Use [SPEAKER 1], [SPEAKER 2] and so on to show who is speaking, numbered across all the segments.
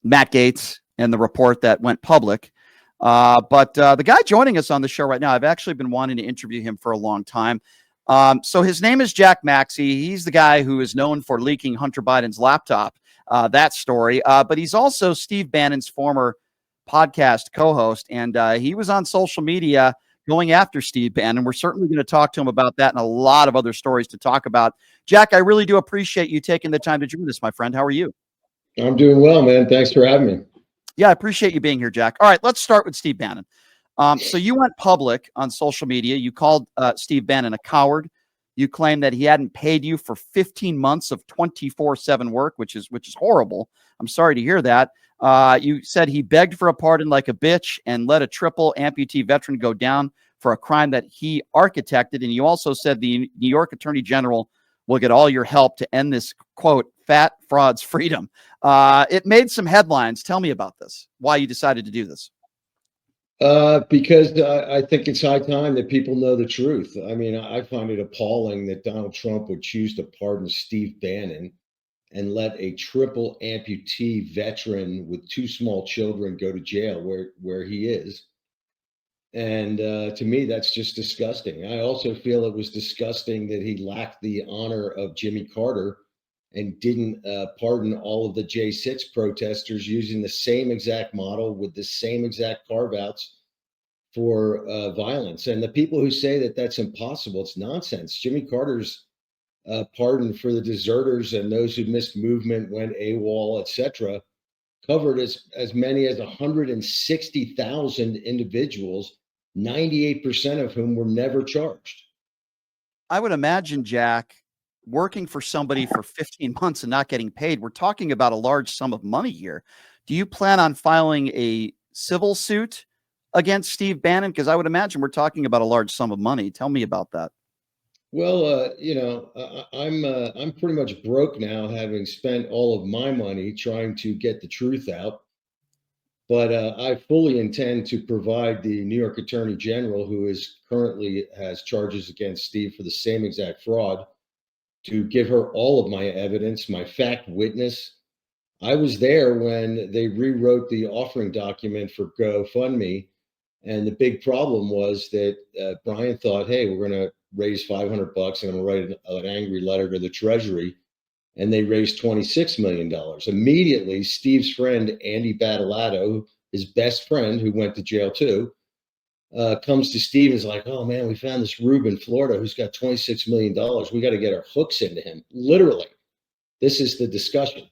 [SPEAKER 1] Matt Gaetz and the report that went public. But the guy joining us on the show right now, I've actually been wanting to interview him for a long time. So his name is Jack Maxey. He's the guy who is known for leaking Hunter Biden's laptop, that story. But he's also Steve Bannon's former podcast co-host, and he was on social media going after Steve Bannon. We're certainly going to talk to him about that and a lot of other stories to talk about. Jack, I really do appreciate you taking the time to join us, my friend. How are you?
[SPEAKER 2] I'm doing well, man. Thanks for having me.
[SPEAKER 1] Yeah, I appreciate you being here, Jack. All right, let's start with Steve Bannon. So you went public on social media. You called Steve Bannon a coward. You claimed that he hadn't paid you for 15 months of 24/7 work, which is horrible. I'm sorry to hear that. You said he begged for a pardon like a bitch and let a triple amputee veteran go down for a crime that he architected. And you also said the New York Attorney General will get all your help to end this, quote, fat fraud's freedom. It made some headlines. Tell me about this, why you decided to do this.
[SPEAKER 2] Because I think it's high time that people know the truth. I mean, I find it appalling that Donald Trump would choose to pardon Steve Bannon and let a triple amputee veteran with two small children go to jail where he is. And to me, that's just disgusting. I also feel it was disgusting that he lacked the honor of Jimmy Carter and didn't pardon all of the J6 protesters using the same exact model with the same exact carve-outs for violence. And the people who say that that's impossible, it's nonsense. Jimmy Carter's pardon for the deserters and those who missed movement, went AWOL, etc., covered as many as 160,000 individuals, 98% of whom were never charged.
[SPEAKER 1] I would imagine, Jack, working for somebody for 15 months and not getting paid, we're talking about a large sum of money here. Do you plan on filing a civil suit against Steve Bannon? Because I would imagine we're talking about a large sum of money. Tell me about that.
[SPEAKER 2] Well, I'm pretty much broke now, having spent all of my money trying to get the truth out. But I fully intend to provide the New York Attorney General, who is currently has charges against Steve for the same exact fraud, to give her all of my evidence, my fact witness. I was there when they rewrote the offering document for GoFundMe. And the big problem was that Brian thought, hey, we're going to raise $500 and I'm going to write an angry letter to the Treasury. And they raised $26 million. Immediately, Steve's friend, Andy Battalato, his best friend, who went to jail too, comes to Steve and is like, oh man, we found this rube in Florida who's got $26 million. We got to get our hooks into him. Literally, this is the discussion.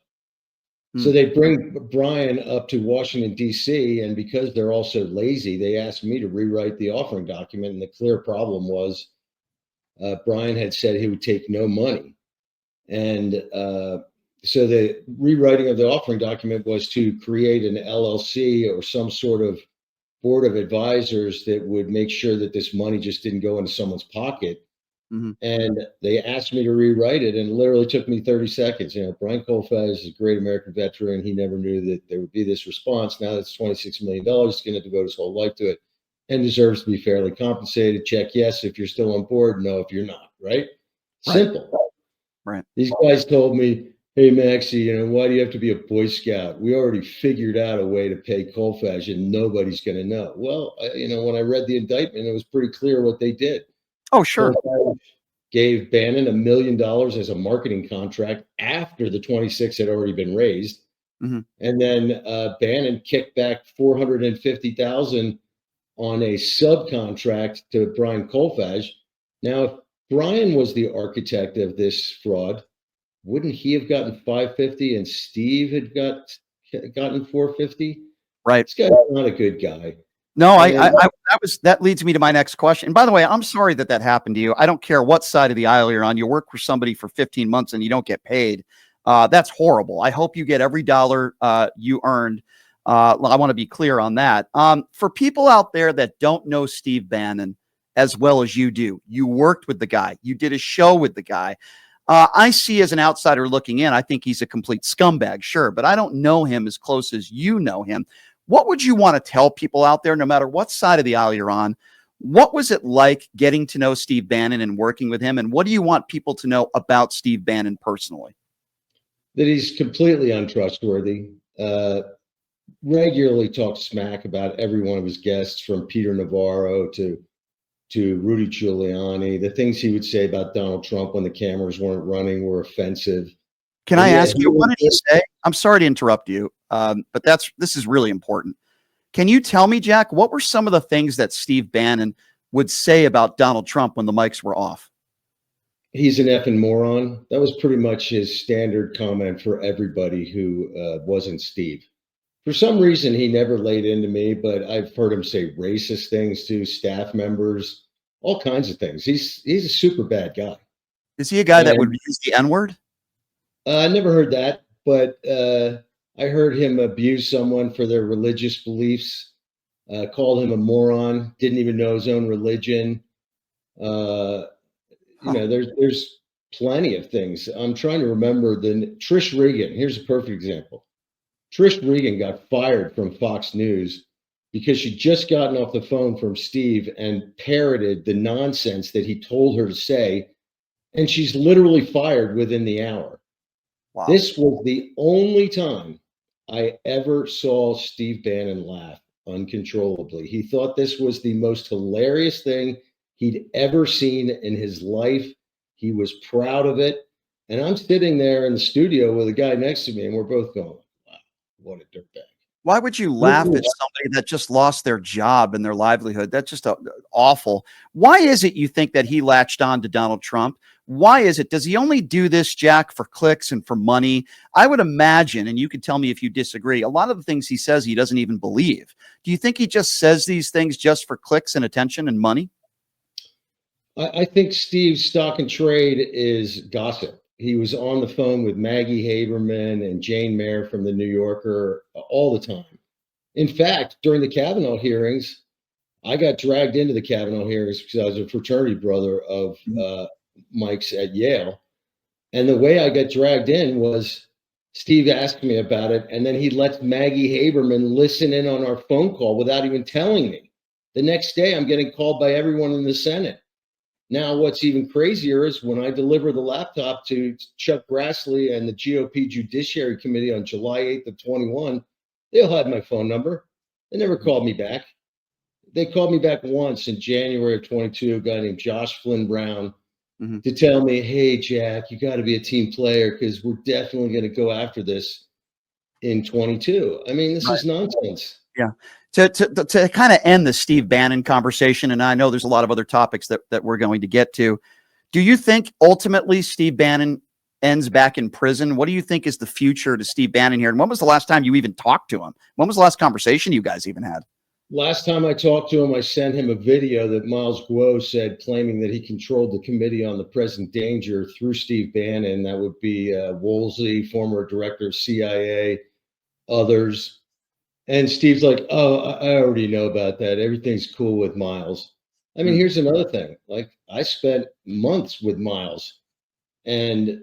[SPEAKER 2] So they bring Brian up to Washington, D.C., and because they're also lazy, they asked me to rewrite the offering document. And the clear problem was Brian had said he would take no money. And so the rewriting of the offering document was to create an LLC or some sort of board of advisors that would make sure that this money just didn't go into someone's pocket. Mm-hmm. And they asked me to rewrite it, and it literally took me 30 seconds. You know, Brian Colfaz is a great American veteran. He never knew that there would be this response. Now that's $26 million. He's going to devote his whole life to it and deserves to be fairly compensated. Check yes if you're still on board. No if you're not. Right? Simple.
[SPEAKER 1] Right.
[SPEAKER 2] These guys told me, hey, Maxey, why do you have to be a Boy Scout? We already figured out a way to pay Colfaz and nobody's going to know. Well, when I read the indictment, it was pretty clear what they did.
[SPEAKER 1] Oh, sure.
[SPEAKER 2] Colfaz gave Bannon $1 million as a marketing contract after the 26 had already been raised. Mm-hmm. And then Bannon kicked back $450,000 on a subcontract to Brian Colfaz. Now, if Brian was the architect of this fraud, wouldn't he have gotten $550 and Steve had gotten $450?
[SPEAKER 1] Right.
[SPEAKER 2] This guy's not a good guy.
[SPEAKER 1] No, that leads me to my next question. And by the way, I'm sorry that happened to you. I don't care what side of the aisle you're on. You work for somebody for 15 months and you don't get paid. That's horrible. I hope you get every dollar you earned. I want to be clear on that. For people out there that don't know Steve Bannon as well as you do, you worked with the guy. You did a show with the guy. I see as an outsider looking in, I think he's a complete scumbag, sure, but I don't know him as close as you know him. What would you want to tell people out there, no matter what side of the aisle you're on? What was it like getting to know Steve Bannon and working with him? And what do you want people to know about Steve Bannon personally?
[SPEAKER 2] That he's completely untrustworthy. regularly talked smack about every one of his guests, from Peter Navarro to Rudy Giuliani. The things he would say about Donald Trump when the cameras weren't running were offensive.
[SPEAKER 1] Can
[SPEAKER 2] And
[SPEAKER 1] I
[SPEAKER 2] yet
[SPEAKER 1] ask you, what did he say? I'm sorry to interrupt you, but this is really important. Can you tell me, Jack, what were some of the things that Steve Bannon would say about Donald Trump when the mics were off?
[SPEAKER 2] he's an effing moron. That was pretty much his standard comment for everybody who wasn't Steve. For some reason, he never laid into me, but I've heard him say racist things to staff members, all kinds of things. He's a super bad guy.
[SPEAKER 1] Is he a guy that would
[SPEAKER 2] And
[SPEAKER 1] use the N-word?
[SPEAKER 2] I never heard that, but I heard him abuse someone for their religious beliefs, called him a moron, didn't even know his own religion. Uh,
[SPEAKER 1] Huh.
[SPEAKER 2] there's plenty of things. I'm trying to remember Trish Regan. Here's a perfect example. Trish Regan got fired from Fox News because she'd just gotten off the phone from Steve and parroted the nonsense that he told her to say, and she's literally fired within the hour.
[SPEAKER 1] Wow.
[SPEAKER 2] This was the only time I ever saw Steve Bannon laugh uncontrollably. He thought this was the most hilarious thing he'd ever seen in his life. He was proud of it. And I'm sitting there in the studio with a guy next to me, and we're both going, wow, what a dirtbag.
[SPEAKER 1] Why would you laugh at somebody that just lost their job and their livelihood? That's just awful. Why is it you think that he latched on to Donald Trump? Why is it? Does he only do this, Jack, for clicks and for money? I would imagine, and you can tell me if you disagree, a lot of the things he says he doesn't even believe. Do you think he just says these things just for clicks and attention and money?
[SPEAKER 2] I think Steve's stock and trade is gossip. He was on the phone with Maggie Haberman and Jane Mayer from the New Yorker all the time. In fact, during the Kavanaugh hearings, I got dragged into the Kavanaugh hearings because I was a fraternity brother of Mike's at Yale. And the way I got dragged in was Steve asked me about it, and then he lets Maggie Haberman listen in on our phone call without even telling me. The next day, I'm getting called by everyone in the Senate. Now, what's even crazier is when I deliver the laptop to Chuck Grassley and the GOP Judiciary Committee on July 8th of 21, they'll have my phone number. They never called me back. They called me back once in January of 22, a guy named Josh Flynn Brown,
[SPEAKER 1] Mm-hmm.
[SPEAKER 2] to tell me, hey, Jack, you got to be a team player because we're definitely going to go after this in 22. I mean, this
[SPEAKER 1] Right.
[SPEAKER 2] is nonsense.
[SPEAKER 1] Yeah. To kind of end the Steve Bannon conversation, and I know there's a lot of other topics that we're going to get to. Do you think ultimately Steve Bannon ends back in prison? What do you think is the future to Steve Bannon here? And when was the last time you even talked to him? When was the last conversation you guys even had?
[SPEAKER 2] Last time I talked to him, I sent him a video that Miles Guo said, claiming that he controlled the Committee on the Present Danger through Steve Bannon. That would be Woolsey, former director of CIA, others. And Steve's like, oh, I already know about that. Everything's cool with Miles. I mean, here's another thing. Like, I spent months with Miles, and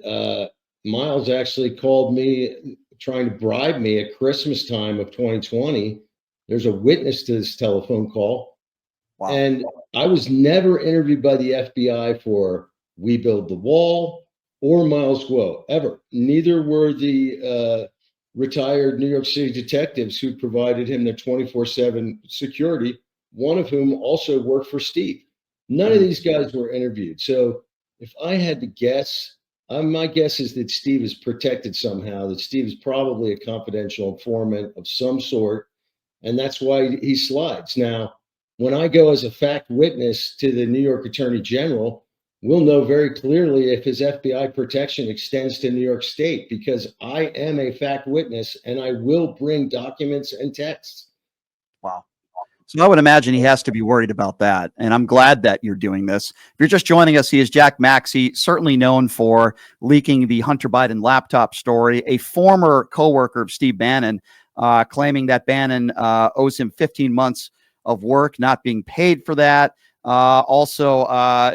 [SPEAKER 2] Miles actually called me trying to bribe me at Christmas time of 2020. There's a witness to this telephone call.
[SPEAKER 1] Wow.
[SPEAKER 2] And I was never interviewed by the FBI for We Build the Wall or Miles Guo, ever. Neither were the retired New York City detectives who provided him their 24/7 security, one of whom also worked for Steve. None of these guys were interviewed. So if I had to guess, my guess is that Steve is protected somehow, that Steve is probably a confidential informant of some sort, and that's why he slides. Now, when I go as a fact witness to the New York Attorney General, we'll know very clearly if his FBI protection extends to New York State, because I am a fact witness and I will bring documents and texts.
[SPEAKER 1] Wow. So I would imagine he has to be worried about that. And I'm glad that you're doing this. If you're just joining us, he is Jack Maxey, certainly known for leaking the Hunter Biden laptop story, a former coworker of Steve Bannon, claiming that Bannon owes him 15 months of work, not being paid for that. Also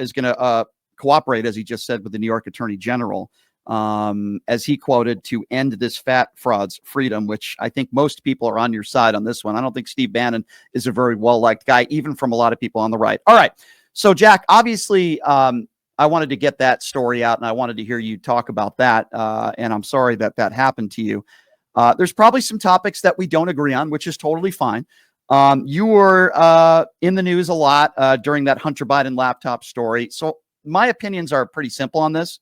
[SPEAKER 1] is going to cooperate, as he just said, with the New York Attorney General, as he quoted, to end this fat fraud's freedom, which I think most people are on your side on this one. I don't think Steve Bannon is a very well-liked guy, even from a lot of people on the right. All right. So, Jack, obviously, I wanted to get that story out, and I wanted to hear you talk about that. And I'm sorry that that happened to you. There's probably some topics that we don't agree on, which is totally fine. You were in the news a lot during that Hunter Biden laptop story. So my opinions are pretty simple on this.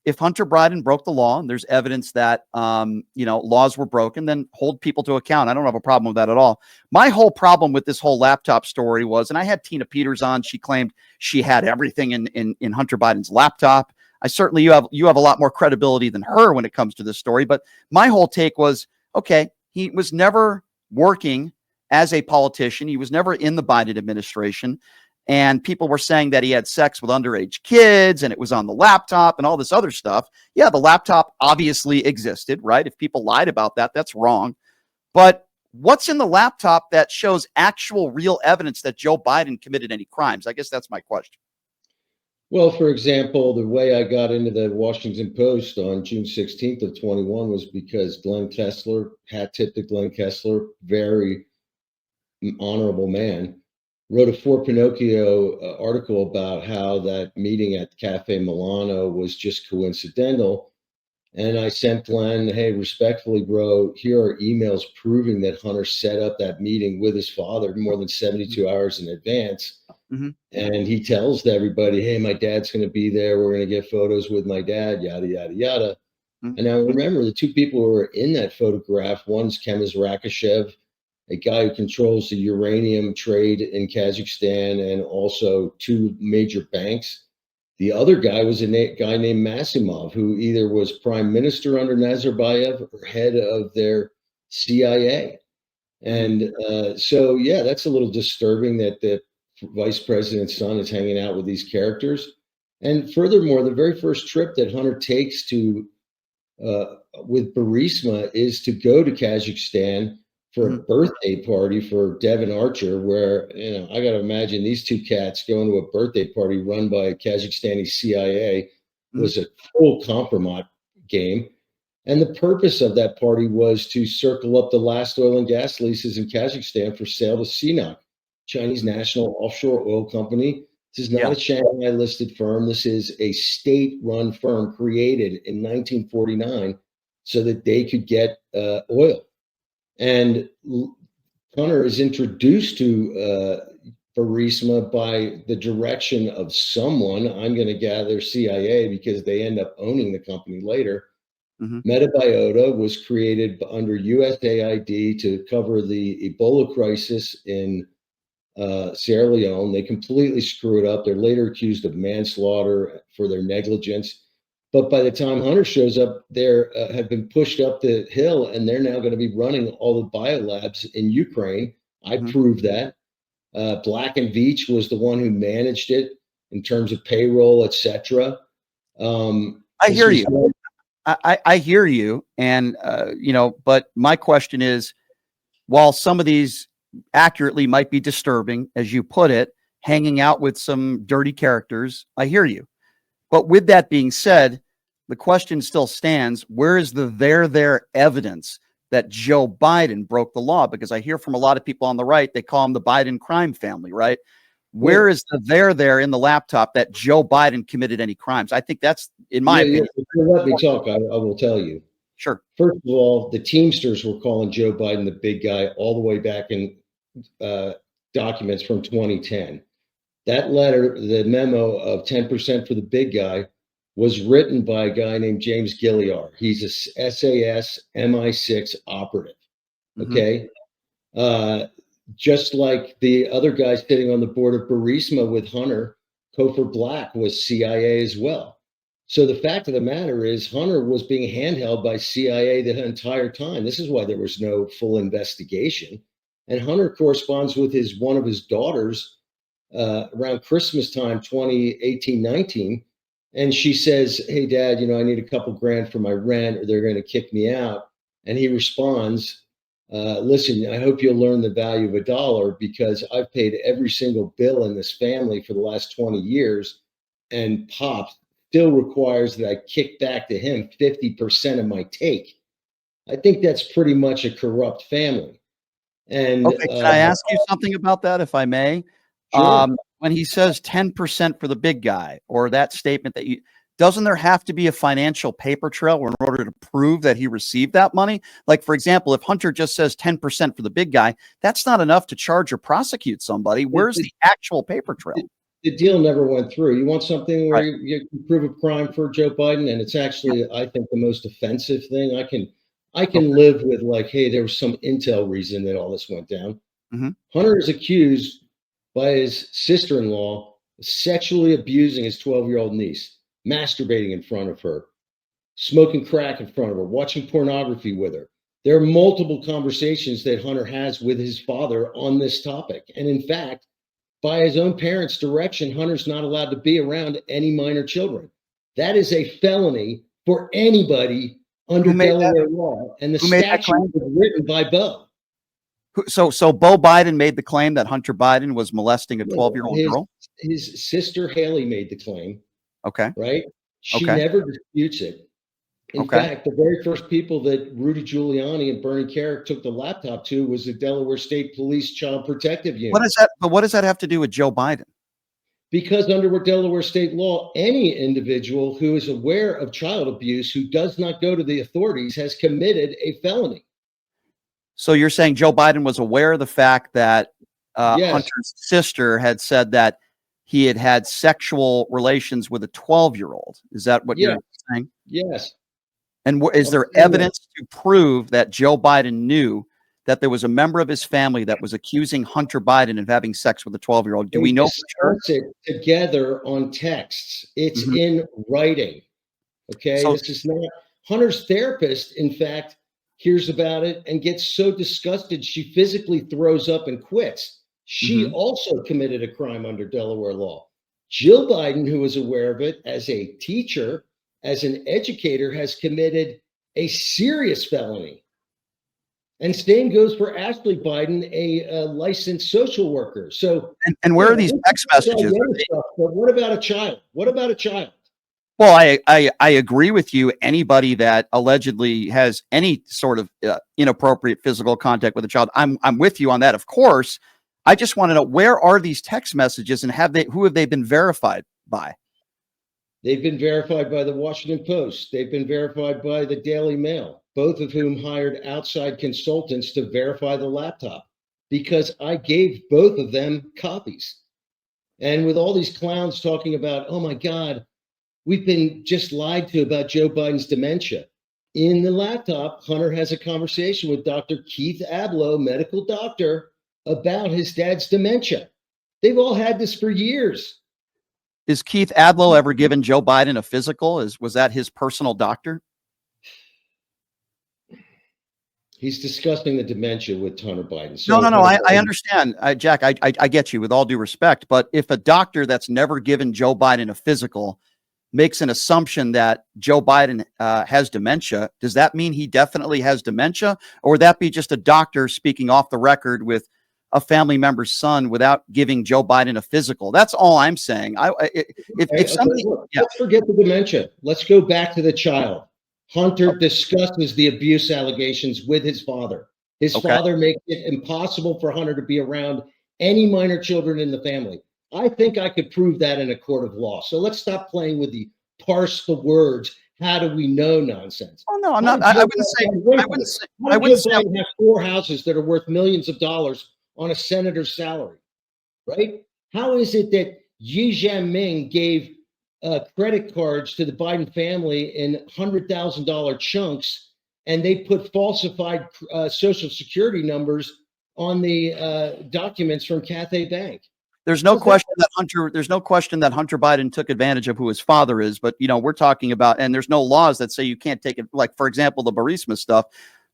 [SPEAKER 1] If Hunter Biden broke the law and there's evidence that, laws were broken, then hold people to account. I don't have a problem with that at all. My whole problem with this whole laptop story was, and I had Tina Peters on, she claimed she had everything in Hunter Biden's laptop. I certainly, you have a lot more credibility than her when it comes to this story. But my whole take was, okay, he was never working as a politician. He was never in the Biden administration. And people were saying that he had sex with underage kids and it was on the laptop and all this other stuff. Yeah, the laptop obviously existed, right? If people lied about that, that's wrong. But what's in the laptop that shows actual real evidence that Joe Biden committed any crimes? I guess that's my question.
[SPEAKER 2] Well, for example, the way I got into the Washington Post on June 16th of 21 was because Glenn Kessler, hat tip to Glenn Kessler, very honorable man, wrote a For Pinocchio article about how that meeting at Cafe Milano was just coincidental. And I sent Glenn, hey, respectfully, bro, here are emails proving that Hunter set up that meeting with his father more than 72 hours in advance.
[SPEAKER 1] Mm-hmm.
[SPEAKER 2] And he tells everybody, hey, my dad's going to be there. We're going to get photos with my dad, yada, yada, yada.
[SPEAKER 1] Mm-hmm.
[SPEAKER 2] And I remember the two people who were in that photograph. One's Kemez Rakashev, a guy who controls the uranium trade in Kazakhstan and also two major banks. The other guy was a guy named Masimov, who either was prime minister under Nazarbayev or head of their CIA. And yeah, that's a little disturbing that the vice president's son is hanging out with these characters. And furthermore, the very first trip that Hunter takes to with Burisma is to go to Kazakhstan for a birthday party for Devin Archer, where, I got to imagine these two cats going to a birthday party run by a Kazakhstani CIA was a full compromise game. And the purpose of that party was to circle up the last oil and gas leases in Kazakhstan for sale to CNOOC, Chinese National Offshore Oil Company. This is not a Shanghai listed firm. This is a state-run firm created in 1949 so that they could get oil. And Hunter is introduced to Burisma by the direction of someone, I'm going to gather CIA, because they end up owning the company later. Metabiota was created under USAID to cover the Ebola crisis in Sierra Leone. They completely screw it up. They're later accused of manslaughter for their negligence. But by the time Hunter shows up, they have been pushed up the hill, and they're now going to be running all the biolabs in Ukraine. I proved that. Black and Veatch was the one who managed it in terms of payroll, etc.
[SPEAKER 1] I hear you. I hear you. And, but my question is, while some of these accurately might be disturbing, as you put it, hanging out with some dirty characters, I hear you. But with that being said, the question still stands, where is the there evidence that Joe Biden broke the law? Because I hear from a lot of people on the right, they call him the Biden crime family, right? Where is the there in the laptop that Joe Biden committed any crimes? I think that's, in my opinion.
[SPEAKER 2] If you let me talk, I will tell you.
[SPEAKER 1] Sure.
[SPEAKER 2] First of all, the Teamsters were calling Joe Biden the big guy all the way back in documents from 2010. That letter, the memo of 10% for the big guy, was written by a guy named James Gilliar. He's a SAS MI6 operative. Okay. Just like the other guy sitting on the board of Burisma with Hunter, Cofer Black was CIA as well. So the fact of the matter is Hunter was being handheld by CIA the entire time. This is why there was no full investigation. And Hunter corresponds with one of his daughters around Christmas time, 2018-19. And she says, hey, Dad, I need a couple grand for my rent or they're going to kick me out. And he responds, listen, I hope you'll learn the value of a dollar because I've paid every single bill in this family for the last 20 years. And Pop still requires that I kick back to him 50% of my take. I think that's pretty much a corrupt family. And
[SPEAKER 1] okay, can I ask you something about that, if I may?
[SPEAKER 2] Sure.
[SPEAKER 1] When he says 10% for the big guy, or that statement that doesn't there have to be a financial paper trail in order to prove that he received that money? Like, for example, if Hunter just says 10% for the big guy, that's not enough to charge or prosecute somebody. Where's the actual paper trail?
[SPEAKER 2] The deal never went through. You want something where
[SPEAKER 1] Right.
[SPEAKER 2] you can prove a crime for Joe Biden, and it's actually, I think, the most offensive thing. I can
[SPEAKER 1] Okay.
[SPEAKER 2] live with, like, hey, there was some intel reason that all this went down.
[SPEAKER 1] Mhm.
[SPEAKER 2] Hunter is accused by his sister-in-law of sexually abusing his 12-year-old niece, masturbating in front of her, smoking crack in front of her, watching pornography with her. There are multiple conversations that Hunter has with his father on this topic. And in fact, by his own parents' direction, Hunter's not allowed to be around any minor children. That is a felony for anybody under
[SPEAKER 1] Who made that?
[SPEAKER 2] Delaware law. And the
[SPEAKER 1] Who made that
[SPEAKER 2] statute
[SPEAKER 1] claim?
[SPEAKER 2] was written by Bo.
[SPEAKER 1] So Bo Biden made the claim that Hunter Biden was molesting a 12-year-old girl.
[SPEAKER 2] His sister Haley made the claim,
[SPEAKER 1] Okay.
[SPEAKER 2] right? She
[SPEAKER 1] Okay.
[SPEAKER 2] never disputes it. In
[SPEAKER 1] Okay.
[SPEAKER 2] fact, the very first people that Rudy Giuliani and Bernie Kerik took the laptop to was the Delaware State Police Child Protective Unit.
[SPEAKER 1] What does that have to do with Joe Biden?
[SPEAKER 2] Because under Delaware state law, any individual who is aware of child abuse who does not go to the authorities has committed a felony.
[SPEAKER 1] So you're saying Joe Biden was aware of the fact that
[SPEAKER 2] Yes.
[SPEAKER 1] Hunter's sister had said that he had had sexual relations with a 12-year-old. Is that what
[SPEAKER 2] Yeah.
[SPEAKER 1] you're saying?
[SPEAKER 2] Yes.
[SPEAKER 1] And is there evidence to prove that Joe Biden knew that there was a member of his family that was accusing Hunter Biden of having sex with a 12-year-old? Do we know for
[SPEAKER 2] discuss it together on texts? It's
[SPEAKER 1] Mhm.
[SPEAKER 2] in writing. Okay.
[SPEAKER 1] So-
[SPEAKER 2] This is not Hunter's therapist. In fact, hears about it and gets so disgusted she physically throws up and quits. She
[SPEAKER 1] Mhm.
[SPEAKER 2] also committed a crime under Delaware law. Jill Biden, who was aware of it as a teacher, as an educator, has committed a serious felony. And same goes for Ashley Biden, a licensed social worker. So,
[SPEAKER 1] And where are these
[SPEAKER 2] we
[SPEAKER 1] text
[SPEAKER 2] can talk
[SPEAKER 1] messages?
[SPEAKER 2] about other stuff, but what about a child? What about a child?
[SPEAKER 1] Well, I agree with you. Anybody that allegedly has any sort of inappropriate physical contact with a child, I'm with you on that. Of course, I just want to know, where are these text messages, and who have they been verified by?
[SPEAKER 2] They've been verified by the Washington Post. They've been verified by the Daily Mail, both of whom hired outside consultants to verify the laptop because I gave both of them copies. And with all these clowns talking about, oh my God, we've been just lied to about Joe Biden's dementia. In the laptop, Hunter has a conversation with Dr. Keith Abloh, medical doctor, about his dad's dementia. They've all had this for years.
[SPEAKER 1] Is Keith Adlow ever given Joe Biden a physical? Was that his personal doctor?
[SPEAKER 2] He's discussing the dementia with Hunter Biden. So
[SPEAKER 1] No. I understand, Jack. I get you, with all due respect. But if a doctor that's never given Joe Biden a physical makes an assumption that Joe Biden has dementia, does that mean he definitely has dementia, or would that be just a doctor speaking off the record with a family member's son without giving Joe Biden a physical? That's all I'm saying. If somebody,
[SPEAKER 2] look,
[SPEAKER 1] yeah,
[SPEAKER 2] let's forget the dementia. Let's go back to the child. Hunter discusses the abuse allegations with his father. His
[SPEAKER 1] Okay.
[SPEAKER 2] father makes it impossible for Hunter to be around any minor children in the family. I think I could prove that in a court of law. So let's stop playing with the parse the words. How do we know nonsense?
[SPEAKER 1] Oh no, I'm not. I wouldn't say. I wouldn't say.
[SPEAKER 2] Biden has 4 houses that are worth millions of dollars on a senator's salary, right? How is it that Yi Jianming gave credit cards to the Biden family in $100,000 chunks, and they put falsified social security numbers on the documents from Cathay Bank?
[SPEAKER 1] There's no question that Hunter Biden took advantage of who his father is, but we're talking about, and there's no laws that say you can't take it, like, for example, the Burisma stuff.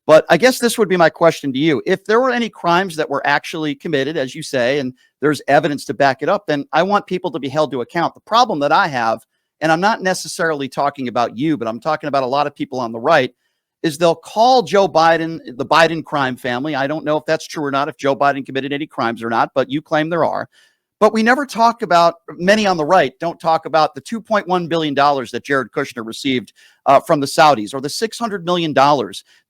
[SPEAKER 1] But I guess this would be my question to you. If there were any crimes that were actually committed, as you say, and there's evidence to back it up, then I want people to be held to account. The problem that I have, and I'm not necessarily talking about you, but I'm talking about a lot of people on the right, is they'll call Joe Biden the Biden crime family. I don't know if that's true or not, if Joe Biden committed any crimes or not, but you claim there are. But we never talk about, many on the right don't talk about the $2.1 billion that Jared Kushner received from the Saudis, or the $600 million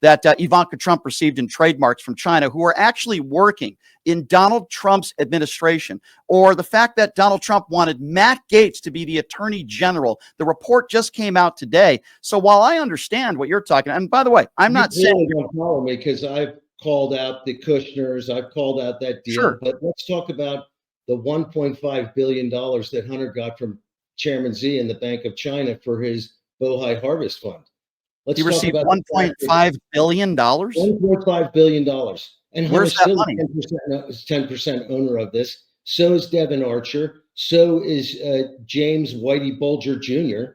[SPEAKER 1] that Ivanka Trump received in trademarks from China, who are actually working in Donald Trump's administration, or the fact that Donald Trump wanted Matt Gaetz to be the attorney general. The report just came out today. So while I understand what you're talking, and by the way, I'm not saying,
[SPEAKER 2] don't follow me because I've called out the Kushners, I've called out that deal,
[SPEAKER 1] sure,
[SPEAKER 2] but let's talk about the $1.5 billion that Hunter got from Chairman Xi in the Bank of China for his Bohai Harvest Fund. Let's
[SPEAKER 1] he
[SPEAKER 2] talk
[SPEAKER 1] received
[SPEAKER 2] about
[SPEAKER 1] $1.5 billion.
[SPEAKER 2] $1.5 billion. And
[SPEAKER 1] Where's
[SPEAKER 2] Hunter's
[SPEAKER 1] that
[SPEAKER 2] still
[SPEAKER 1] money?
[SPEAKER 2] 10% owner of this. So is Devin Archer. So is James Whitey Bulger Jr.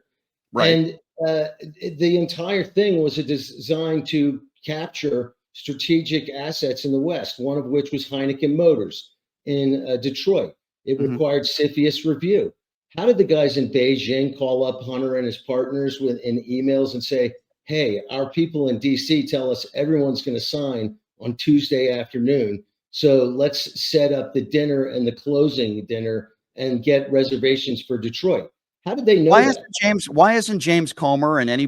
[SPEAKER 1] Right.
[SPEAKER 2] And the entire thing was designed to capture strategic assets in the West, one of which was Heineken Motors in Detroit. It required CFIUS review. How did the guys in Beijing call up Hunter and his partners in emails and say, hey, our people in DC tell us everyone's going to sign on Tuesday afternoon. So let's set up the dinner and the closing dinner and get reservations for Detroit. How did they know that?
[SPEAKER 1] Why isn't James Comer and any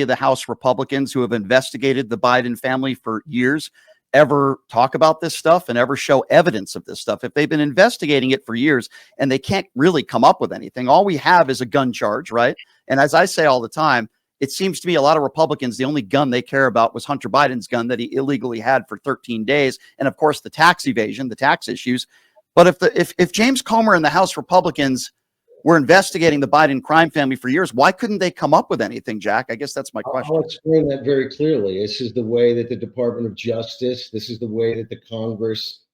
[SPEAKER 1] of the House Republicans who have investigated the Biden family for years ever talk about this stuff and ever show evidence of this stuff? If they've been investigating it for years and they can't really come up with anything, all we have is a gun charge, right? And as I say all the time, it seems to me a lot of Republicans, the only gun they care about was Hunter Biden's gun that he illegally had for 13 days. And of course, the tax evasion, the tax issues. But if James Comer and the House Republicans were investigating the Biden crime family for years, why couldn't they come up with anything, Jack? I guess that's my question.
[SPEAKER 2] I'll explain that very clearly. This is the way that the Department of Justice, this is the way that the Congress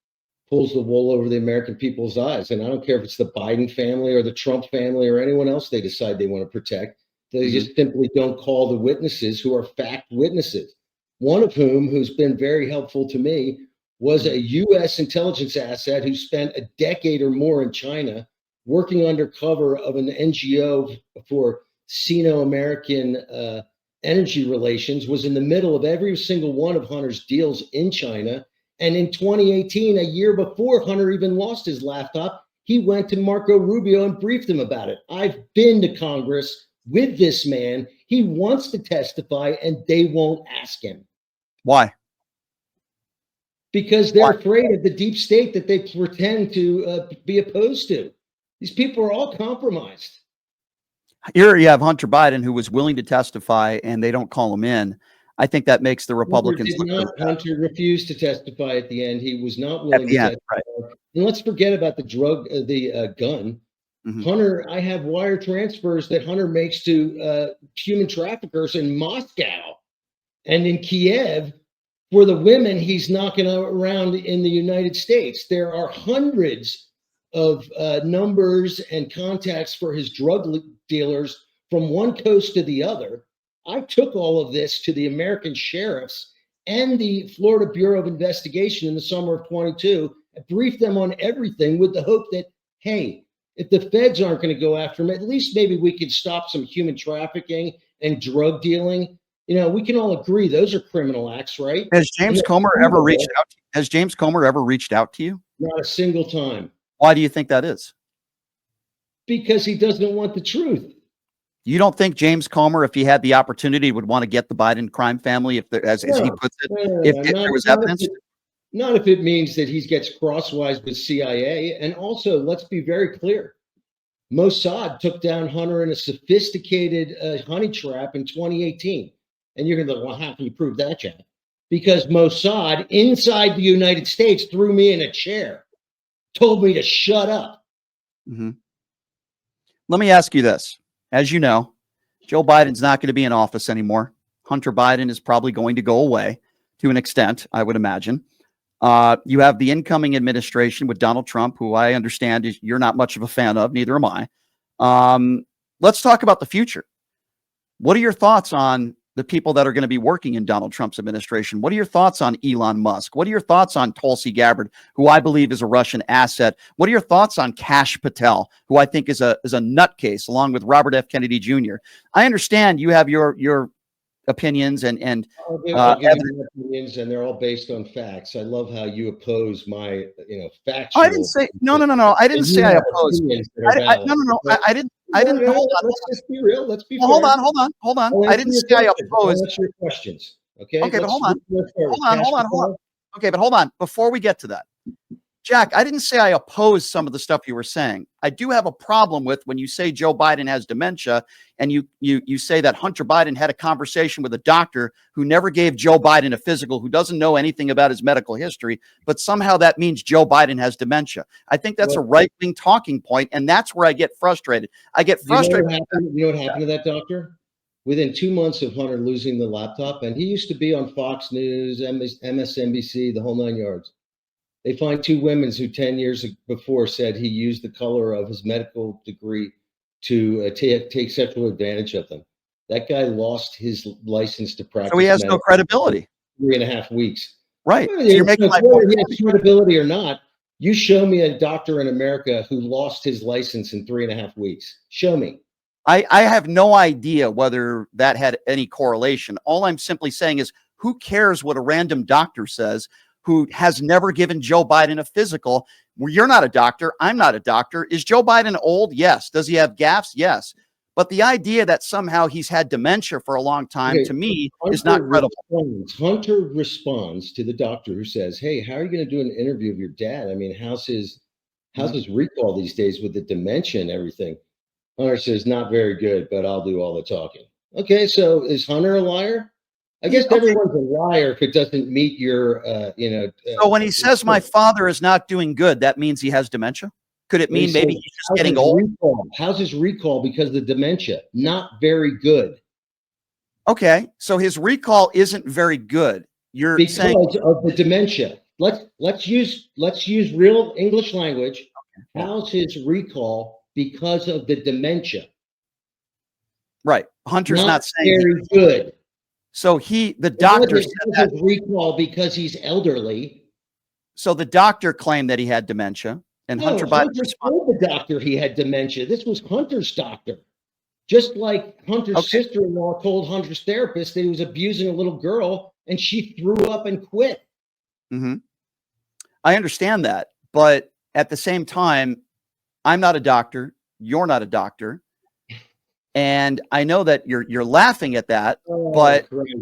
[SPEAKER 2] pulls the wool over the American people's eyes. And I don't care if it's the Biden family or the Trump family or anyone else they decide they want to protect. They just simply don't call the witnesses who are fact witnesses. One of whom, who's been very helpful to me, was a U.S. intelligence asset who spent a decade or more in China working under cover of an NGO for Sino-American energy relations, was in the middle of every single one of Hunter's deals in China. And in 2018, a year before Hunter even lost his laptop, he went to Marco Rubio and briefed him about it. I've been to Congress with this man. He wants to testify and they won't ask him.
[SPEAKER 1] Why?
[SPEAKER 2] Because they're afraid of the deep state that they pretend to be opposed to. These people are all compromised.
[SPEAKER 1] Here you have Hunter Biden, who was willing to testify, and they don't call him in. I think that makes the Republicans
[SPEAKER 2] Hunter refused to testify at the end. He was not willing to testify. Right. And let's forget about the gun. Hunter, I have wire transfers that Hunter makes to human traffickers in Moscow and in Kiev for the women he's knocking around in the United States. There are hundreds of numbers and contacts for his drug dealers from one coast to the other. I took all of this to the American sheriffs and the Florida Bureau of Investigation in the summer of 22, and briefed them on everything with the hope that, hey, if the feds aren't going to go after him, at least maybe we could stop some human trafficking and drug dealing. You know, we can all agree those are criminal acts, right?
[SPEAKER 1] Has James Comer ever reached out? Has James Comer ever reached out to you?
[SPEAKER 2] Not a single time.
[SPEAKER 1] Why do you think that is?
[SPEAKER 2] Because he doesn't want the truth.
[SPEAKER 1] You don't think James Comer, if he had the opportunity, would want to get the Biden crime family, if there, as he puts it, if there was evidence?
[SPEAKER 2] Not if it means that he gets crosswise with CIA. And also, let's be very clear. Mossad took down Hunter in a sophisticated honey trap in 2018. And you're going to be like, well, how can you prove that, Jack? Because Mossad inside the United States threw me in a chair, told me to shut up.
[SPEAKER 1] Let me ask you this. As you know, Joe Biden's not going to be in office anymore. Hunter Biden is probably going to go away to an extent, I would imagine. You have the incoming administration with Donald Trump, who I understand you're not much of a fan of, neither am I. Let's talk about the future. What are your thoughts on the people that are going to be working in Donald Trump's administration? What are your thoughts on Elon Musk? What are your thoughts on Tulsi Gabbard, who I believe is a Russian asset? What are your thoughts on Kash Patel, who I think is a nutcase, along with Robert F. Kennedy Jr.? I understand you have your opinions and
[SPEAKER 2] I'll give you
[SPEAKER 1] evidence.
[SPEAKER 2] my opinions, and they're all based on facts. I love how you oppose my,
[SPEAKER 1] Oh, I didn't
[SPEAKER 2] factual
[SPEAKER 1] say no, no, no,
[SPEAKER 2] position,
[SPEAKER 1] no. I didn't
[SPEAKER 2] and
[SPEAKER 1] say
[SPEAKER 2] you
[SPEAKER 1] I
[SPEAKER 2] have
[SPEAKER 1] oppose.
[SPEAKER 2] opinions that are
[SPEAKER 1] No,
[SPEAKER 2] valid.
[SPEAKER 1] no, no.
[SPEAKER 2] But
[SPEAKER 1] I didn't. I
[SPEAKER 2] no,
[SPEAKER 1] didn't.
[SPEAKER 2] no,
[SPEAKER 1] Hold
[SPEAKER 2] no,
[SPEAKER 1] on.
[SPEAKER 2] let's just be real. Let's be
[SPEAKER 1] Well, hold
[SPEAKER 2] fair.
[SPEAKER 1] on, hold on, hold on.
[SPEAKER 2] I'll
[SPEAKER 1] I
[SPEAKER 2] answer
[SPEAKER 1] didn't
[SPEAKER 2] your
[SPEAKER 1] say I
[SPEAKER 2] questions. I'll
[SPEAKER 1] oppose.
[SPEAKER 2] answer your questions. Okay,
[SPEAKER 1] Okay, but hold on,
[SPEAKER 2] let's start with
[SPEAKER 1] hold on,
[SPEAKER 2] cash
[SPEAKER 1] hold on, hold on.
[SPEAKER 2] flow.
[SPEAKER 1] Okay, but hold on. Before we get to that, Jack, I didn't say I oppose some of the stuff you were saying. I do have a problem with when you say Joe Biden has dementia, and you say that Hunter Biden had a conversation with a doctor who never gave Joe Biden a physical, who doesn't know anything about his medical history, but somehow that means Joe Biden has dementia. I think that's a
[SPEAKER 2] Well,
[SPEAKER 1] right-wing talking point, and that's where I get frustrated. I get
[SPEAKER 2] you know
[SPEAKER 1] frustrated.
[SPEAKER 2] what happened? You know what happened to that doctor? Within 2 months of Hunter losing the laptop, and he used to be on Fox News, MSNBC, the whole nine yards. They find two women who 10 years before said he used the color of his medical degree to take sexual advantage of them. That guy lost his license to
[SPEAKER 1] So he
[SPEAKER 2] practice
[SPEAKER 1] has no
[SPEAKER 2] medicine in
[SPEAKER 1] credibility.
[SPEAKER 2] 3.5 weeks.
[SPEAKER 1] Right.
[SPEAKER 2] Well,
[SPEAKER 1] So you're making my
[SPEAKER 2] whether
[SPEAKER 1] point.
[SPEAKER 2] he has credibility or not, you show me a doctor in America who lost his license in 3.5 weeks. Show me.
[SPEAKER 1] I have no idea whether that had any correlation. All I'm simply saying is, who cares what a random doctor says who has never given Joe Biden a physical? Well, you're not a doctor. I'm not a doctor. Is Joe Biden old? Yes. Does he have gaffes? Yes. But the idea that somehow he's had dementia for a long time,
[SPEAKER 2] Okay,
[SPEAKER 1] to me, is not
[SPEAKER 2] Hunter
[SPEAKER 1] credible.
[SPEAKER 2] responds to the doctor who says, "Hey, how are you going to do an interview of your dad? I mean, how's
[SPEAKER 1] Mhm.
[SPEAKER 2] his recall these days with the dementia and everything?" Hunter says, "Not very good, but I'll do all the talking." Okay, so is Hunter a liar? I guess
[SPEAKER 1] Okay.
[SPEAKER 2] everyone's a liar if it doesn't meet your,
[SPEAKER 1] So when he says my father is not doing good, that means he has dementia? Could it
[SPEAKER 2] He
[SPEAKER 1] mean
[SPEAKER 2] says,
[SPEAKER 1] maybe he's just
[SPEAKER 2] "How's
[SPEAKER 1] getting
[SPEAKER 2] his
[SPEAKER 1] old?
[SPEAKER 2] recall? How's his recall because of the dementia? Not very good
[SPEAKER 1] Okay. So his recall isn't very good. You're saying,
[SPEAKER 2] because of the dementia." Let's use real English language.
[SPEAKER 1] yeah,
[SPEAKER 2] How's his recall because of the dementia?
[SPEAKER 1] right. Hunter's
[SPEAKER 2] Not
[SPEAKER 1] not saying he.
[SPEAKER 2] very good.
[SPEAKER 1] So the
[SPEAKER 2] It
[SPEAKER 1] doctor
[SPEAKER 2] wasn't
[SPEAKER 1] said
[SPEAKER 2] how's
[SPEAKER 1] that.
[SPEAKER 2] his recall because he's elderly.
[SPEAKER 1] So the doctor claimed that he had dementia, and
[SPEAKER 2] No,
[SPEAKER 1] Hunter Biden
[SPEAKER 2] Hunter
[SPEAKER 1] responded.
[SPEAKER 2] told the doctor he had dementia. This was Hunter's doctor. Just like Hunter's
[SPEAKER 1] Okay.
[SPEAKER 2] sister-in-law told Hunter's therapist that he was abusing a little girl and she threw up and quit.
[SPEAKER 1] Hmm. I understand that. But at the same time, I'm not a doctor. You're not a doctor. And I know that you're laughing at that.
[SPEAKER 2] Oh,
[SPEAKER 1] But,
[SPEAKER 2] Christ.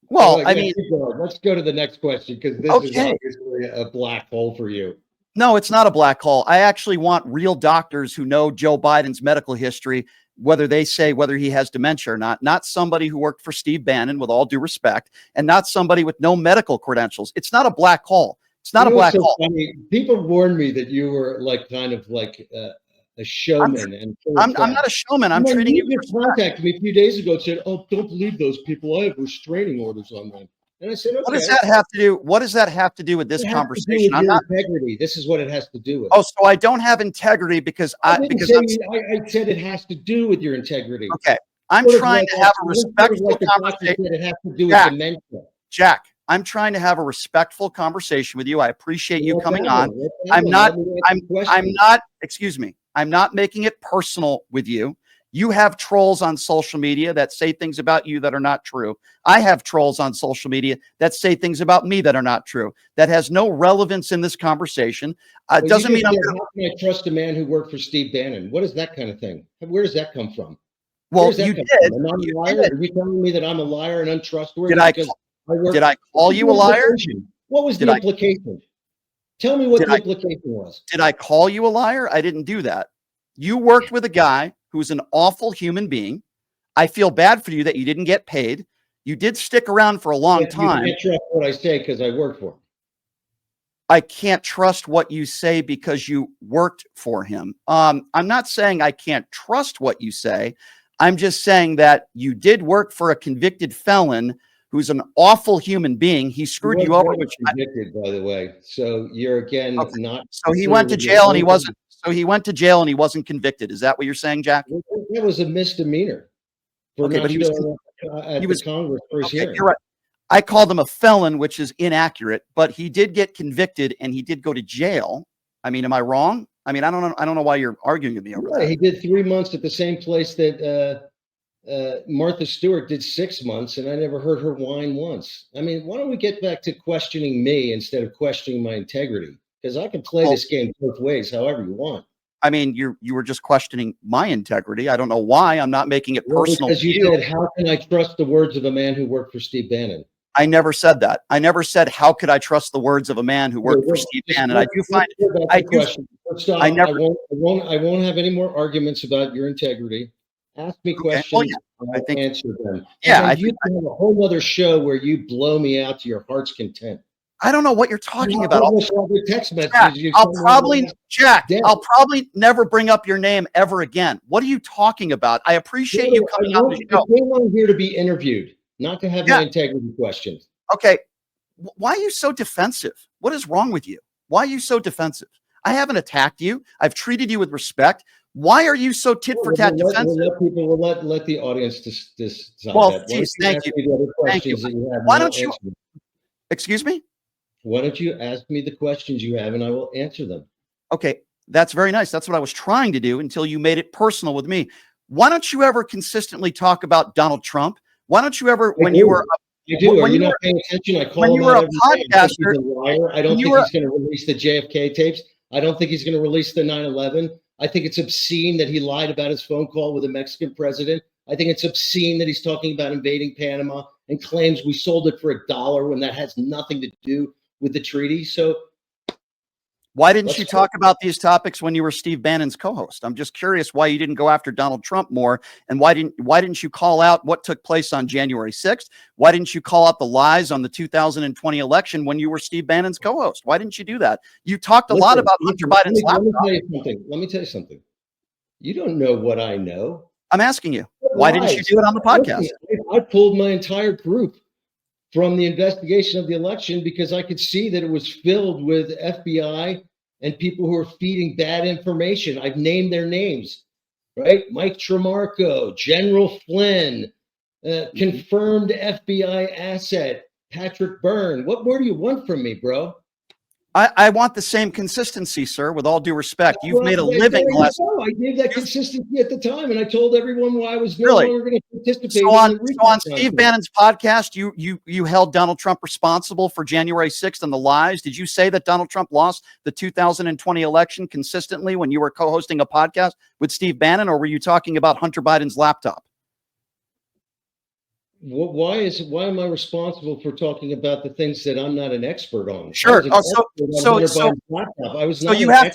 [SPEAKER 1] well, I
[SPEAKER 2] Yeah,
[SPEAKER 1] mean,
[SPEAKER 2] keep going. Let's go to the next question because this is
[SPEAKER 1] okay.
[SPEAKER 2] obviously a black hole for you.
[SPEAKER 1] No, it's not a black hole. I actually want real doctors who know Joe Biden's medical history, whether they say whether he has dementia or not somebody who worked for Steve Bannon, with all due respect, and not somebody with no medical credentials. It's not a black hole. It's
[SPEAKER 2] You
[SPEAKER 1] not a
[SPEAKER 2] know what's
[SPEAKER 1] black
[SPEAKER 2] so
[SPEAKER 1] hole.
[SPEAKER 2] funny? People warned me that you were like kind of like a
[SPEAKER 1] I'm
[SPEAKER 2] showman and full of
[SPEAKER 1] I'm
[SPEAKER 2] crap.
[SPEAKER 1] not a showman. I'm
[SPEAKER 2] And then
[SPEAKER 1] treating you
[SPEAKER 2] you
[SPEAKER 1] with
[SPEAKER 2] just
[SPEAKER 1] respect.
[SPEAKER 2] contacted me a few days ago and said, "Oh, don't believe those people. I have restraining orders on them." And I said,
[SPEAKER 1] What does
[SPEAKER 2] "Okay."
[SPEAKER 1] that have to do? What does that have to do with this
[SPEAKER 2] It has to do
[SPEAKER 1] conversation?
[SPEAKER 2] with
[SPEAKER 1] I'm
[SPEAKER 2] your
[SPEAKER 1] not.
[SPEAKER 2] integrity. This is what it has to do with.
[SPEAKER 1] Oh, so I don't have integrity because
[SPEAKER 2] I didn't
[SPEAKER 1] because
[SPEAKER 2] say
[SPEAKER 1] I'm
[SPEAKER 2] you, I said it has to do with your integrity.
[SPEAKER 1] okay. I'm
[SPEAKER 2] Sort of
[SPEAKER 1] trying
[SPEAKER 2] like
[SPEAKER 1] to have a
[SPEAKER 2] sort of
[SPEAKER 1] respectful
[SPEAKER 2] like the doctor
[SPEAKER 1] conversation.
[SPEAKER 2] said it has to do with
[SPEAKER 1] Jack,
[SPEAKER 2] dementia.
[SPEAKER 1] Jack, I'm trying to have a respectful conversation with you. I appreciate you
[SPEAKER 2] Let's
[SPEAKER 1] coming
[SPEAKER 2] have
[SPEAKER 1] on.
[SPEAKER 2] one. Let's have
[SPEAKER 1] I'm
[SPEAKER 2] one.
[SPEAKER 1] not,
[SPEAKER 2] Let me ask
[SPEAKER 1] I'm,
[SPEAKER 2] you
[SPEAKER 1] I'm
[SPEAKER 2] questions.
[SPEAKER 1] not, excuse me. I'm not making it personal with you. You have trolls on social media that say things about you that are not true. I have trolls on social media that say things about me that are not true. That has no relevance in this conversation.
[SPEAKER 2] Well, you
[SPEAKER 1] Doesn't
[SPEAKER 2] just
[SPEAKER 1] mean I'm
[SPEAKER 2] said,
[SPEAKER 1] going to,
[SPEAKER 2] "How can I trust a man who worked for Steve Bannon?" What is that kind of thing? Where does that come from? Where
[SPEAKER 1] well,
[SPEAKER 2] does
[SPEAKER 1] you
[SPEAKER 2] that come from?
[SPEAKER 1] did,
[SPEAKER 2] Am I
[SPEAKER 1] you
[SPEAKER 2] a liar?
[SPEAKER 1] did.
[SPEAKER 2] Are you telling me that I'm a liar and
[SPEAKER 1] Did
[SPEAKER 2] untrustworthy
[SPEAKER 1] I,
[SPEAKER 2] because I
[SPEAKER 1] did
[SPEAKER 2] work?
[SPEAKER 1] I
[SPEAKER 2] What
[SPEAKER 1] call
[SPEAKER 2] was
[SPEAKER 1] you
[SPEAKER 2] the
[SPEAKER 1] a liar?
[SPEAKER 2] implication? What was
[SPEAKER 1] Did
[SPEAKER 2] the
[SPEAKER 1] I,
[SPEAKER 2] implication? Tell me what
[SPEAKER 1] did
[SPEAKER 2] the
[SPEAKER 1] I,
[SPEAKER 2] implication was.
[SPEAKER 1] did I call you a liar? I didn't do that. You worked with a guy who's an awful human being. I feel bad for you that you didn't get paid. You did stick around for a long
[SPEAKER 2] But you
[SPEAKER 1] time.
[SPEAKER 2] can't trust what I say because I work for him.
[SPEAKER 1] I can't trust what you say because you worked for him. I'm not saying I can't trust what you say. I'm just saying that you did work for a convicted felon who's an awful human being. He
[SPEAKER 2] He
[SPEAKER 1] screwed
[SPEAKER 2] was
[SPEAKER 1] you over,
[SPEAKER 2] never
[SPEAKER 1] which
[SPEAKER 2] convicted, by the way. So you're again
[SPEAKER 1] okay.
[SPEAKER 2] not
[SPEAKER 1] So he
[SPEAKER 2] clear
[SPEAKER 1] went to
[SPEAKER 2] with your
[SPEAKER 1] jail and he
[SPEAKER 2] language.
[SPEAKER 1] wasn't. So he went to jail and he wasn't convicted. Is that what you're saying, Jack?
[SPEAKER 2] That was a misdemeanor for
[SPEAKER 1] Okay, but
[SPEAKER 2] not showing up
[SPEAKER 1] he
[SPEAKER 2] at the
[SPEAKER 1] was
[SPEAKER 2] Congress for his
[SPEAKER 1] okay.
[SPEAKER 2] hearing.
[SPEAKER 1] You're right. I called him a felon, which is inaccurate, but he did get convicted and he did go to jail. I mean, am I wrong? I mean, I don't know. I don't know why you're arguing with me over
[SPEAKER 2] Yeah,
[SPEAKER 1] that.
[SPEAKER 2] he did 3 months at the same place that Martha Stewart did 6 months, and I never heard her whine once. I mean, why don't we get back to questioning me instead of questioning my integrity? Because I can play this game both ways, however you want.
[SPEAKER 1] I mean, you were just questioning my integrity. I don't know why. I'm not making it personal.
[SPEAKER 2] Because you said, "How can I trust the words of a man who worked for Steve Bannon?"
[SPEAKER 1] I never said that. I never said, how could I trust the words of a man who worked for Steve Bannon? I do find
[SPEAKER 2] Stop. I won't have any more arguments about your integrity. Ask me questions.
[SPEAKER 1] Well,
[SPEAKER 2] I'll answer them.
[SPEAKER 1] Yeah,
[SPEAKER 2] you have a whole other show where you blow me out to your heart's content.
[SPEAKER 1] I don't know what you're talking about.
[SPEAKER 2] Text messages.
[SPEAKER 1] Jack, I'll probably never bring up your name ever again. What are you talking about? I appreciate you coming on the show.
[SPEAKER 2] I came on here to be interviewed, not to have my integrity questioned.
[SPEAKER 1] Okay. Why are you so defensive? What is wrong with you? Why are you so defensive? I haven't attacked you. I've treated you with respect. Why are you so tit for tat defensive?
[SPEAKER 2] Let the audience decide.
[SPEAKER 1] Well, geez, thank you. Why don't you? Excuse me?
[SPEAKER 2] Why don't you ask me the questions you have and I will answer them?
[SPEAKER 1] Okay, that's very nice. That's what I was trying to do until you made it personal with me. Why don't you ever consistently talk about Donald Trump? Why don't you ever, when you were
[SPEAKER 2] you do. Are you not paying attention? I call him out every day. I think he's a liar. I don't think he's going to release the JFK tapes. I don't think he's going to release the 9/11. I think it's obscene that he lied about his phone call with a Mexican president. I think it's obscene that he's talking about invading Panama and claims we sold it for $1 when that has nothing to do with the treaty. So
[SPEAKER 1] why didn't you talk about these topics when you were Steve Bannon's co-host? I'm just curious why you didn't go after Donald Trump more, and why didn't you call out what took place on January 6th? Why didn't you call out the lies on the 2020 election when you were Steve Bannon's co-host? Why didn't you do that? You talked a lot about Hunter Biden's laptop.
[SPEAKER 2] Let me tell you something. You don't know what I know.
[SPEAKER 1] I'm asking you. Why didn't you do it on the podcast?
[SPEAKER 2] I pulled my entire group from the investigation of the election because I could see that it was filled with FBI and people who are feeding bad information. I've named their names, right? Mike Tremarco, General Flynn, confirmed FBI asset, Patrick Byrne. What more do you want from me, bro?
[SPEAKER 1] I want the same consistency, sir, with all due respect. You've made a living.
[SPEAKER 2] I gave that consistency at the time, and I told everyone why I was no longer going to participate.
[SPEAKER 1] So on Steve Bannon's podcast, you held Donald Trump responsible for January 6th and the lies. Did you say that Donald Trump lost the 2020 election consistently when you were co-hosting a podcast with Steve Bannon, or were you talking about Hunter Biden's laptop?
[SPEAKER 2] Why am I responsible for talking about the things that I'm not an expert on?
[SPEAKER 1] Sure. So you have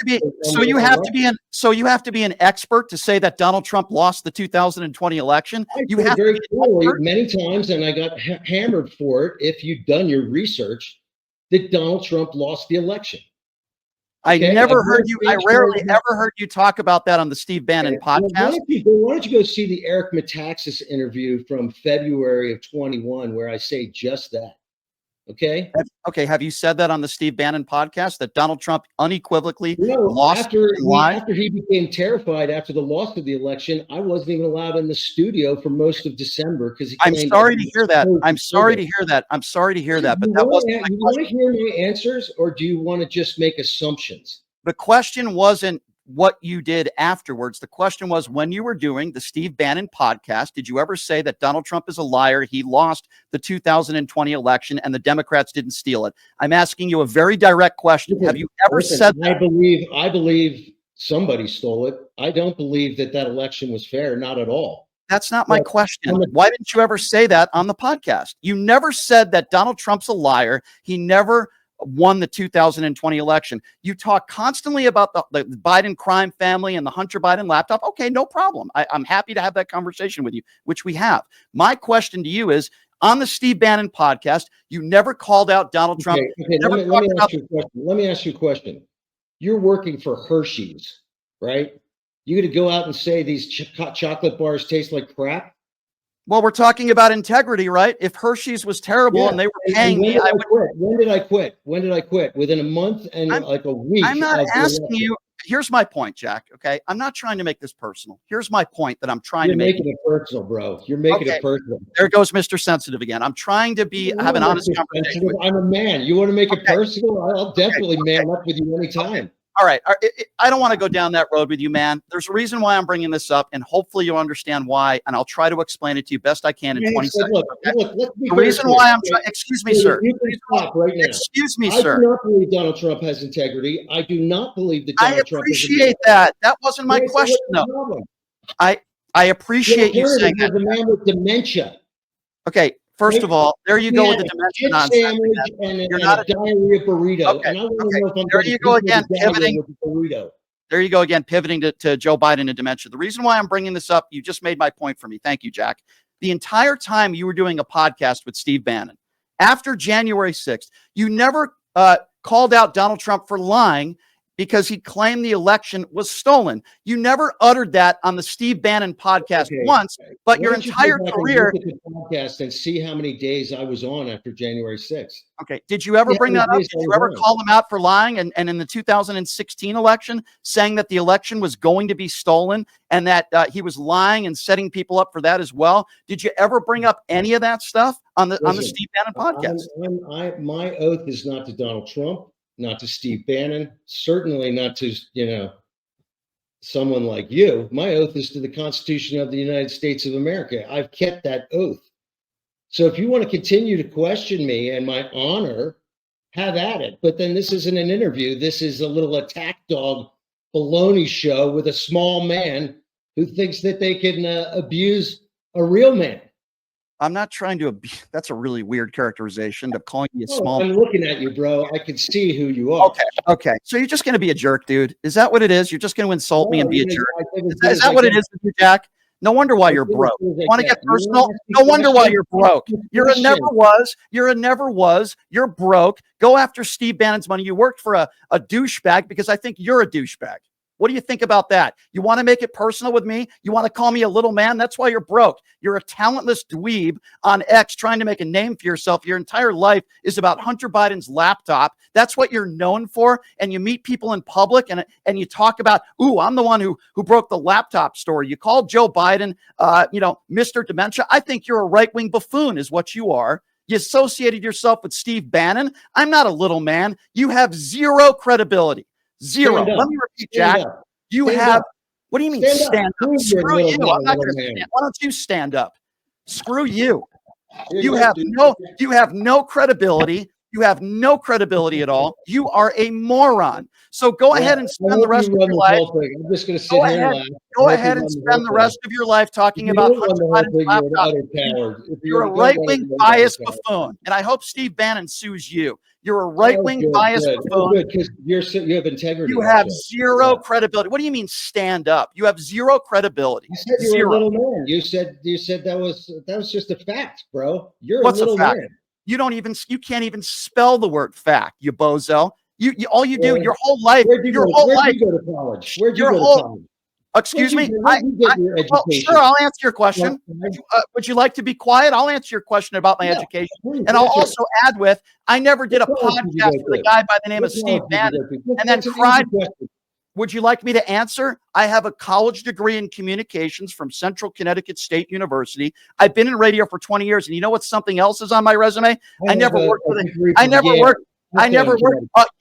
[SPEAKER 1] to be an expert to say that Donald Trump lost the 2020 election. You have
[SPEAKER 2] very clearly many times, and I got hammered for it. If you've done your research, that Donald Trump lost the election.
[SPEAKER 1] I rarely ever heard you talk about that on the Steve Bannon podcast.
[SPEAKER 2] Why don't you go see the Eric Metaxas interview from February of 21, where I say just that. Okay.
[SPEAKER 1] Okay. Have you said that on the Steve Bannon podcast that Donald Trump unequivocally lost
[SPEAKER 2] after he became terrified after the loss of the election? I wasn't even allowed in the studio for most of December because
[SPEAKER 1] I'm sorry to hear that. I'm sorry to hear that. I'm sorry to hear that. But that wasn't.
[SPEAKER 2] You want to hear my answers, or do you want to just make assumptions?
[SPEAKER 1] The question wasn't what you did afterwards. The question was, when you were doing the Steve Bannon podcast, did you ever say that Donald Trump is a liar? He lost the 2020 election and the Democrats didn't steal it. I'm asking you a very direct question. Have you ever said that?
[SPEAKER 2] I believe somebody stole it. I don't believe that election was fair. Not at all.
[SPEAKER 1] That's not my question. Why didn't you ever say that on the podcast? You never said that Donald Trump's a liar. He never won the 2020 election. You talk constantly about the Biden crime family and the Hunter Biden laptop. Okay, no problem. I'm happy to have that conversation with you, which we have. My question to you is, on the Steve Bannon podcast, you never called out Donald Trump.
[SPEAKER 2] Okay. Let me ask you a question. You're working for Hershey's, right? You got to go out and say these chocolate bars taste like crap?
[SPEAKER 1] Well, we're talking about integrity, right? If Hershey's was terrible and they were paying me, I would
[SPEAKER 2] quit. When did I quit? When did I quit? Within a month and like a week.
[SPEAKER 1] I'm not asking you. Here's my point, Jack. Okay. I'm not trying to make this personal. Here's my point that I'm trying to make.
[SPEAKER 2] You're making it personal, bro. You're making it personal.
[SPEAKER 1] There goes Mr. Sensitive again. I'm trying to have an honest conversation.
[SPEAKER 2] I'm a man. You want to make it personal? I'll definitely man up with you anytime.
[SPEAKER 1] All right. I don't want to go down that road with you, man. There's a reason why I'm bringing this up, and hopefully you'll understand why, and I'll try to explain it to you best I can in 20 seconds.
[SPEAKER 2] Look,
[SPEAKER 1] Okay?
[SPEAKER 2] let's be
[SPEAKER 1] The
[SPEAKER 2] very
[SPEAKER 1] reason
[SPEAKER 2] clear.
[SPEAKER 1] why I'm trying, excuse me, sir.
[SPEAKER 2] You can stop right now.
[SPEAKER 1] Excuse me,
[SPEAKER 2] I do
[SPEAKER 1] sir.
[SPEAKER 2] not believe Donald Trump has integrity. I do not believe that
[SPEAKER 1] I
[SPEAKER 2] Donald Trump is
[SPEAKER 1] appreciate that. That wasn't my question, though.
[SPEAKER 2] problem?
[SPEAKER 1] I appreciate you saying that.
[SPEAKER 2] Was a man with dementia.
[SPEAKER 1] Okay, first of all, there you go with the dementia nonsense.
[SPEAKER 2] Sandwich and
[SPEAKER 1] You're
[SPEAKER 2] a
[SPEAKER 1] not a
[SPEAKER 2] diarrhea burrito.
[SPEAKER 1] okay.
[SPEAKER 2] And I want to
[SPEAKER 1] Okay.
[SPEAKER 2] know if I'm
[SPEAKER 1] There you go again, pivoting.
[SPEAKER 2] with a burrito.
[SPEAKER 1] There you go again, pivoting to Joe Biden and dementia. The reason why I'm bringing this up, you just made my point for me. Thank you, Jack. The entire time you were doing a podcast with Steve Bannon, after January 6th, you never called out Donald Trump for lying because he claimed the election was stolen. You never uttered that on the Steve Bannon podcast once, but your entire career.
[SPEAKER 2] Look at the podcast and see how many days I was on after January 6th.
[SPEAKER 1] Okay. Did you ever bring that up? Did you ever call him out for lying? And in the 2016 election, saying that the election was going to be stolen and that he was lying and setting people up for that as well? Did you ever bring up any of that stuff on the Steve Bannon podcast?
[SPEAKER 2] My oath is not to Donald Trump, not to Steve Bannon, certainly not to, someone like you. My oath is to the Constitution of the United States of America. I've kept that oath. So if you want to continue to question me and my honor, have at it. But then this isn't an interview. This is a little attack dog baloney show with a small man who thinks that they can abuse a real man.
[SPEAKER 1] I'm not trying to abuse. That's a really weird characterization of calling you a small.
[SPEAKER 2] I'm looking at you, bro. I can see who you are.
[SPEAKER 1] Okay. So you're just going to be a jerk, dude. Is that what it is? You're just going to insult me and be a jerk? Is that what it is with you, Jack? No wonder why you're broke. Want to get personal? No wonder why you're broke. You're a never was. You're a never was. You're broke. Go after Steve Bannon's money. You worked for a douchebag because I think you're a douchebag. What do you think about that? You want to make it personal with me? You want to call me a little man? That's why you're broke. You're a talentless dweeb on X trying to make a name for yourself. Your entire life is about Hunter Biden's laptop. That's what you're known for. And you meet people in public and you talk about, ooh, I'm the one who broke the laptop story. You called Joe Biden, Mr. Dementia. I think you're a right-wing buffoon is what you are. You associated yourself with Steve Bannon. I'm not a little man. You have zero credibility. Zero. Let me repeat, Jack. You have. What do you mean stand up? Screw you. I'm not going to stand. Why don't you stand up? Screw you. You have no credibility. You have no credibility at all. You are a moron. So go ahead and spend the rest of your life.
[SPEAKER 2] I'm just going to sit here and laugh.
[SPEAKER 1] Go ahead and spend the rest of your life talking about Hunter Biden's laptop. You're a right-wing biased buffoon, and I hope Steve Bannon sues you. You're a right-wing biased buffoon.
[SPEAKER 2] Because you have integrity.
[SPEAKER 1] You have zero credibility. What do you mean stand up? You have zero credibility.
[SPEAKER 2] You said you were a little man. You said that was just a fact, bro. You're
[SPEAKER 1] What's
[SPEAKER 2] a little man.
[SPEAKER 1] You can't even spell the word fact, you bozo. All you do your whole life.
[SPEAKER 2] Where'd you go to college? Where'd you go to college?
[SPEAKER 1] Excuse me. Sure, I'll answer your question. Would you like to be quiet? I'll answer your question about my education, and I'll also add with I never did a podcast with a guy by the name of Steve Bannon, and then cried. Would you like me to answer? I have a college degree in communications from Central Connecticut State University. I've been in radio for 20 years, and you know what? Something else is on my resume. I never worked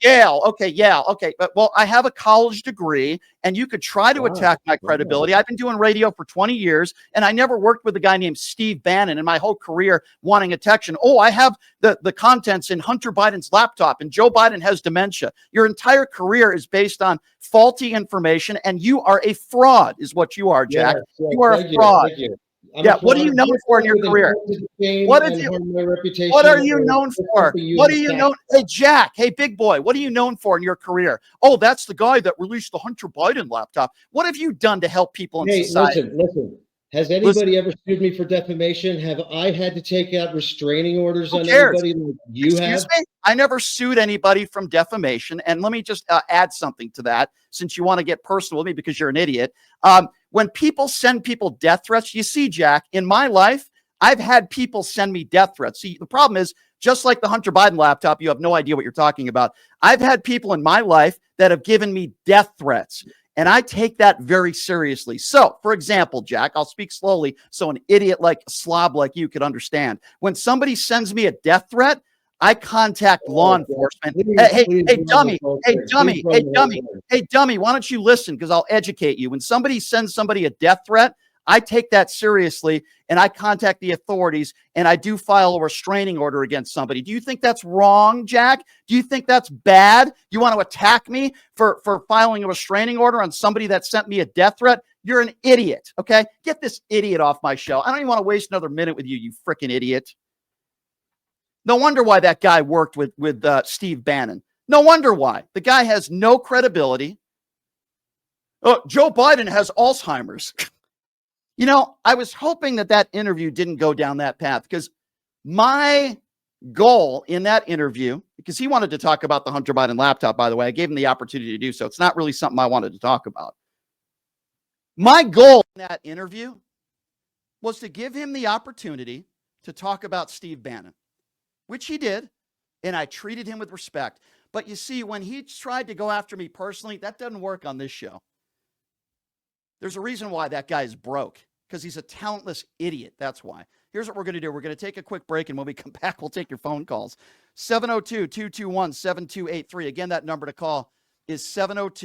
[SPEAKER 1] Yale. Okay, Yale. Okay, but I have a college degree, and you could try to attack my credibility. I've been doing radio for 20 years, and I never worked with a guy named Steve Bannon in my whole career wanting attention. Oh, I have the contents in Hunter Biden's laptop, and Joe Biden has dementia. Your entire career is based on faulty information, and you are a fraud, is what you are, Jack. You are a fraud. What are you known for in your career? What are you known for? What are you known? Hey, Jack. Hey, big boy. What are you known for in your career? Oh, that's the guy that released the Hunter Biden laptop. What have you done to help people in society?
[SPEAKER 2] Listen. Has anybody ever sued me for defamation? Have I had to take out restraining orders on anybody like you have?
[SPEAKER 1] Excuse me? I never sued anybody from defamation. And let me just add something to that, since you want to get personal with me because you're an idiot. When people send people death threats, you see, Jack, in my life, I've had people send me death threats. See, the problem is, just like the Hunter Biden laptop, you have no idea what you're talking about. I've had people in my life that have given me death threats. And I take that very seriously. So, for example, Jack, I'll speak slowly so an idiot like a slob like you could understand. When somebody sends me a death threat, I contact law enforcement.
[SPEAKER 2] Please,
[SPEAKER 1] Hey,
[SPEAKER 2] please
[SPEAKER 1] hey,
[SPEAKER 2] run the
[SPEAKER 1] dummy.
[SPEAKER 2] whole
[SPEAKER 1] Hey,
[SPEAKER 2] thing.
[SPEAKER 1] dummy.
[SPEAKER 2] Please run
[SPEAKER 1] Hey,
[SPEAKER 2] the whole
[SPEAKER 1] dummy.
[SPEAKER 2] thing.
[SPEAKER 1] Hey, dummy. Why don't you listen? Because I'll educate you. When somebody sends somebody a death threat, I take that seriously and I contact the authorities and I do file a restraining order against somebody. Do you think that's wrong, Jack? Do you think that's bad? You want to attack me for filing a restraining order on somebody that sent me a death threat? You're an idiot. Okay. Get this idiot off my show. I don't even want to waste another minute with you, you freaking idiot. No wonder why that guy worked with Steve Bannon. No wonder why. The guy has no credibility. Oh, Joe Biden has Alzheimer's. You know, I was hoping that interview didn't go down that path, because my goal in that interview, because he wanted to talk about the Hunter Biden laptop, by the way, I gave him the opportunity to do so. It's not really something I wanted to talk about. My goal in that interview was to give him the opportunity to talk about Steve Bannon, which he did, and I treated him with respect. But you see, when he tried to go after me personally, that doesn't work on this show. There's a reason why that guy is broke, because he's a talentless idiot. That's why. Here's what we're going to do. We're going to take a quick break, and when we come back, we'll take your phone calls. 702-221-7283. Again, that number to call is 702